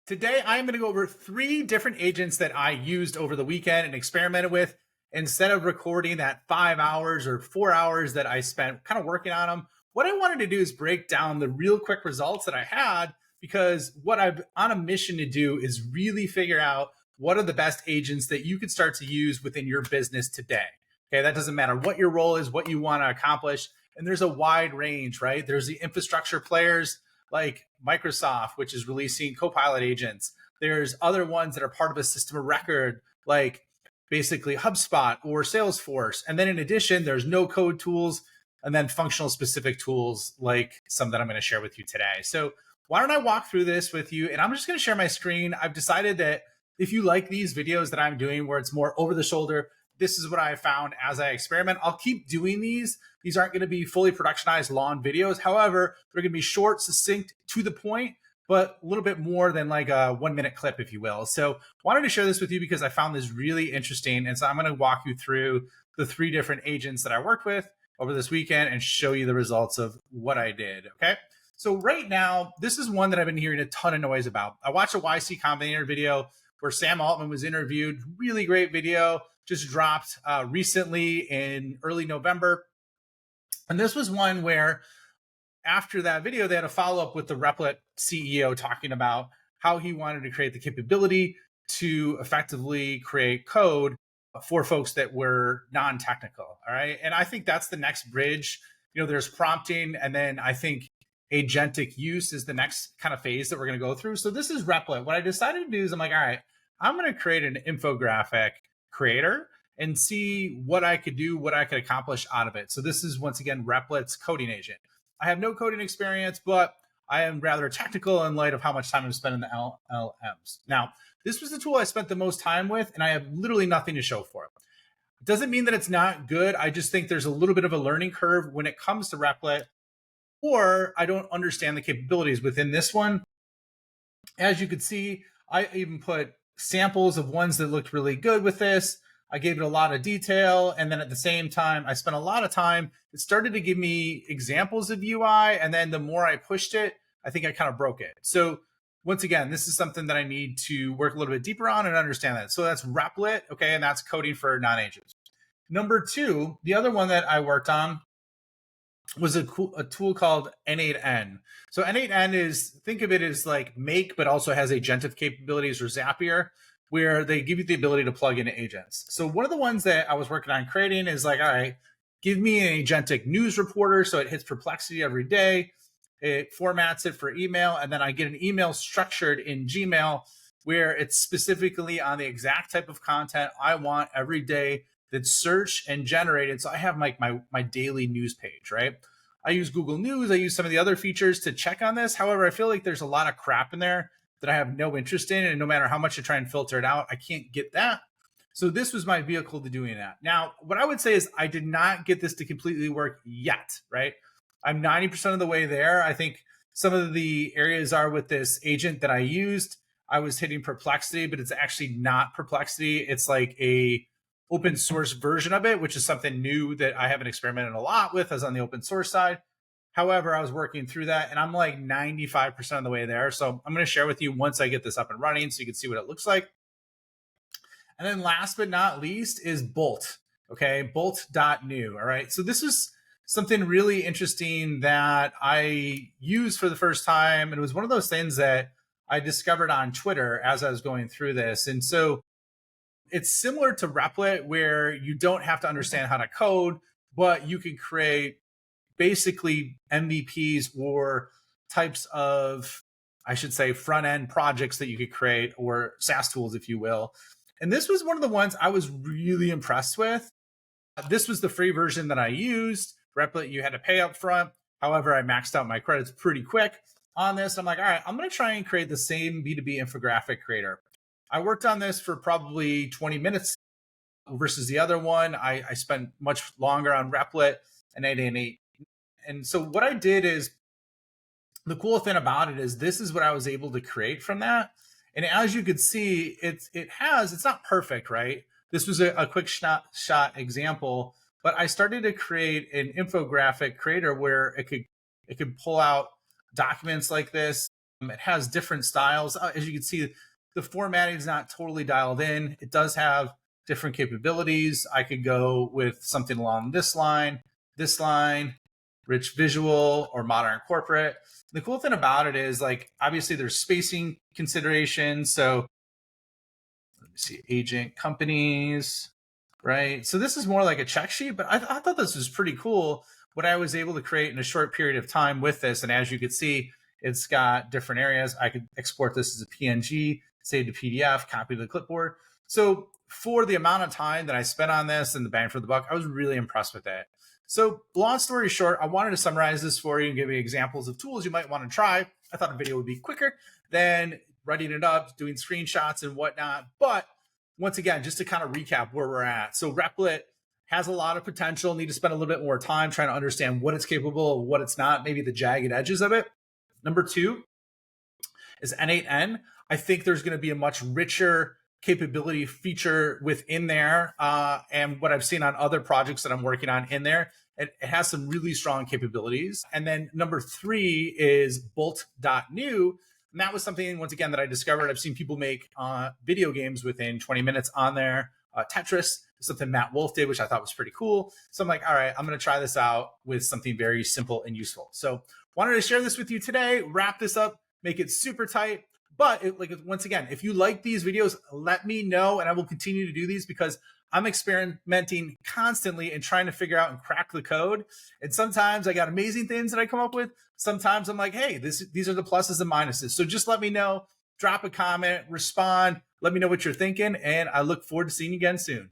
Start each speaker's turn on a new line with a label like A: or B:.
A: Today, I'm going to go over 3 different agents that I used over the weekend and experimented with. Instead of recording that 5 hours or 4 hours that I spent kind of working on them, what I wanted to do is break down the real quick results that I had, because what I'm on a mission to do is really figure out what are the best agents that you could start to use within your business today. Okay, that doesn't matter what your role is, what you want to accomplish. And there's a wide range, right? There's the infrastructure players like Microsoft, which is releasing Copilot agents. There's other ones that are part of a system of record, like basically HubSpot or Salesforce. And then in addition, there's no code tools and then functional specific tools like some that I'm going to share with you today. So why don't I walk through this with you? And I'm just going to share my screen. I've decided that if you like these videos that I'm doing where it's more over the shoulder, this is what I found as I experiment. I'll keep doing these. These aren't going to be fully productionized long videos. However, they're going to be short, succinct, to the point, but a little bit more than like a 1 minute clip, if you will. So wanted to share this with you because I found this really interesting. And so I'm going to walk you through the 3 different agents that I worked with over this weekend and show you the results of what I did. Okay. So right now, this is one that I've been hearing a ton of noise about. I watched a YC Combinator video where Sam Altman was interviewed. Really great video, just dropped recently in early November. And this was one where after that video, they had a follow-up with the Replit CEO talking about how he wanted to create the capability to effectively create code for folks that were non-technical. All right. And I think that's the next bridge. There's prompting, and then I think agentic use is the next kind of phase that we're going to go through. So this is Replit. What I decided to do is I'm like, all right, I'm going to create an infographic creator and see what I could do, what I could accomplish out of it. So this is, once again, Replit's coding agent. I have no coding experience, but I am rather technical in light of how much time I've spent in the LLMs. Now, this was the tool I spent the most time with, and I have literally nothing to show for it. It doesn't mean that it's not good. I just think there's a little bit of a learning curve when it comes to Replit, or I don't understand the capabilities within this one. As you could see, I even put samples of ones that looked really good with this. I gave it a lot of detail. And then at the same time, I spent a lot of time. It started to give me examples of UI. And then the more I pushed it, I think I kind of broke it. So once again, this is something that I need to work a little bit deeper on and understand that. So that's Replit. Okay. And that's coding for non-agents. Number 2, the other one that I worked on was a tool called N8N. So N8N is, think of it as like Make, but also has agentive capabilities, or Zapier, where they give you the ability to plug into agents. So one of the ones that I was working on creating is like, all right, give me an agentic news reporter. So it hits Perplexity every day. It formats it for email. And then I get an email structured in Gmail where it's specifically on the exact type of content I want every day that's searched and generated. So I have my daily news page, right? I use Google News. I use some of the other features to check on this. However, I feel like there's a lot of crap in there that I have no interest in. And no matter how much I try and filter it out, I can't get that. So this was my vehicle to doing that. Now, what I would say is I did not get this to completely work yet, right? I'm 90% of the way there. I think some of the areas are with this agent that I used. I was hitting Perplexity, but it's actually not Perplexity. It's like a open source version of it, which is something new that I haven't experimented a lot with as on the open source side. However, I was working through that and I'm like 95% of the way there. So I'm going to share with you once I get this up and running so you can see what it looks like. And then last but not least is Bolt. Okay, bolt.new. All right. So this is something really interesting that I used for the first time. And it was one of those things that I discovered on Twitter as I was going through this. And so it's similar to Replit, where you don't have to understand how to code, but you can create basically MVPs or types of, I should say, front end projects that you could create, or SaaS tools, if you will. And this was one of the ones I was really impressed with. This was the free version that I used. Replit, you had to pay up front. However, I maxed out my credits pretty quick on this. I'm like, all right, I'm going to try and create the same B2B infographic creator. I worked on this for probably 20 minutes versus the other one. I spent much longer on Replit and N8N. And so what I did is, the cool thing about it is this is what I was able to create from that. And as you could see, it's not perfect, right? This was a quick shot example, but I started to create an infographic creator where it could pull out documents like this. It has different styles. As you can see, the formatting is not totally dialed in. It does have different capabilities. I could go with something along this line, rich visual, or modern corporate. The cool thing about it is, like, obviously there's spacing considerations. So let me see, agent companies, right? So this is more like a check sheet, but I thought this was pretty cool what I was able to create in a short period of time with this. And as you can see, it's got different areas. I could export this as a PNG, save to PDF, copy to the clipboard. So for the amount of time that I spent on this and the bang for the buck, I was really impressed with it. So long story short, I wanted to summarize this for you and give you examples of tools you might want to try. I thought a video would be quicker than writing it up, doing screenshots and whatnot. But once again, just to kind of recap where we're at. So Replit has a lot of potential. Need to spend a little bit more time trying to understand what it's capable of, what it's not, maybe the jagged edges of it. Number 2 is N8N. I think there's going to be a much richer capability feature within there. And what I've seen on other projects that I'm working on in there, it has some really strong capabilities. And then number 3 is Bolt.new. And that was something, once again, that I discovered. I've seen people make video games within 20 minutes on there. Tetris, something Matt Wolf did, which I thought was pretty cool. So I'm like, all right, I'm going to try this out with something very simple and useful. So wanted to share this with you today, wrap this up, make it super tight. But once again, if you like these videos, let me know, and I will continue to do these because I'm experimenting constantly and trying to figure out and crack the code. And sometimes I got amazing things that I come up with. Sometimes I'm like, hey, these are the pluses and minuses. So just let me know, drop a comment, respond, let me know what you're thinking, and I look forward to seeing you again soon.